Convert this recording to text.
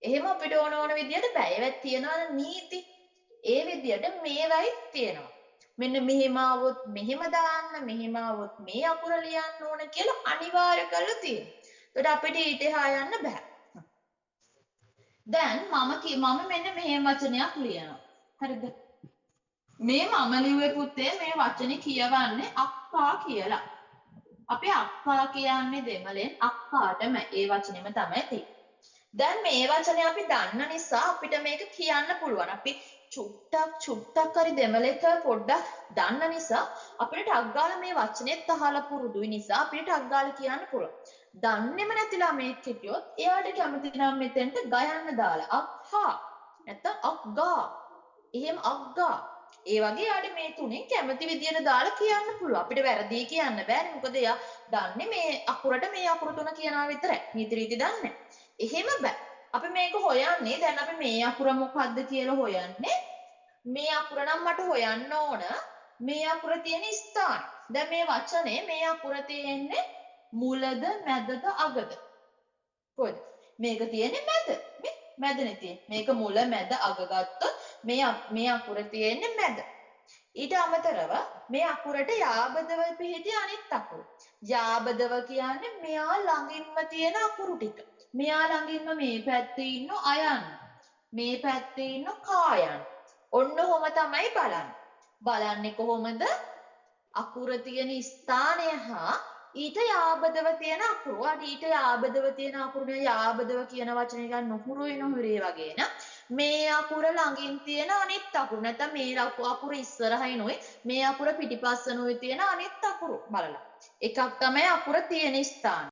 එහෙම අපිට ඕන විදියට බැයවත් තියනවා නීති. ඒ විදියට මේවයි තියෙනවා. මෙන්න මෙහෙම આવොත් මෙහෙම දාන්න, මෙහෙම આવොත් මේ අකුර ලියන්න ඕන කියලා අනිවාර්ය කරලා තියෙනවා. ඒකට අපිට ඊට එහා යන්න බෑ. දැන් මම මෙන්න මෙහෙම වචනයක් ලියනවා. හරිද? මේ මම ලිව්වේ පුතේ මේ වචනේ කියවන්නේ අක්කා කියලා. අපි අක්කා කියන්නේ දෙමළෙන් අක්කාටම ඒ වචනේම තමයි තියෙන්නේ. දැන් මේ වචනේ අපි දන්න නිසා අපිට මේක කියන්න පුළුවන්. අපි චුට්ටක් හරි දෙමළෙක් පොඩ්ඩක් දන්න නිසා අපිට ටක් ගාලා මේ වචනේත් අහලා පුරුදුයි නිසා අපිට ටක් ගාලා කියන්න පුළුවන්. දන්නේම නැති ළමෙක් හිටියොත් එයාට කැමති නම් මෙතෙන්ට ගයන්න දාලා අක්හා නැත්නම් අක්ගා එහෙම අක්ගා ඒ වගේ යාට මේ තුනෙන් කැමති විදියට දාලා කියන්න පුළුවන්. අපිට වැරදි කියන්න බෑනේ. මොකද එයා දන්නේ මේ අකුරට මේ අකුරු තුන කියනවා විතරයි. නීති රීති දන්නේ. එහෙම බෑ. අපි මේක හොයන්නේ දැන් අපි මේ අකුර මොකද්ද කියලා හොයන්නේ. මේ අකුර නම් මට හොයන්න ඕන මේ අකුර තියෙන ස්ථාන. දැන් මේ වචනේ මේ අකුර තියෙන්නේ මුලද මැදද අගද? කොහෙද? මේක තියෙන්නේ මැද. මැදනේ තියෙන්නේ. මේක මුල මැද අග ගත්තොත් මේ අකුර තියෙන්නේ මැද. ඊට අමතරව මේ අකුරට යාබදව පිහිටි අනිත් අකුරු. යාබදව කියන්නේ මෙයා ළඟින්ම තියෙන අකුරු ටික. මෙයා ළඟින්ම මේ පැත්තේ ඉන්න අයන්. මේ පැත්තේ ඉන්න කායන්. ඔන්න ඔහොම තමයි බලන්නේ. බලන්නේ කොහොමද? අකුර තියෙන ස්ථානය හා ඊට යාබදව තියෙන අකුරු. ඊට යාබදව තියෙන අකුරු යාබදව කියන වචනේ ගන්න නොහුරුයි වගේ න. මේ අකුර ළඟින් තියෙන අනිත් අකුරු. නැත්නම් මේ අකුර ඉස්සරහිනුයි මේ අකුර පිටිපස්සනුයි තියෙන අනිත් අකුරු බලලා. එකක් තමයි අකුර තියෙන ස්ථාන.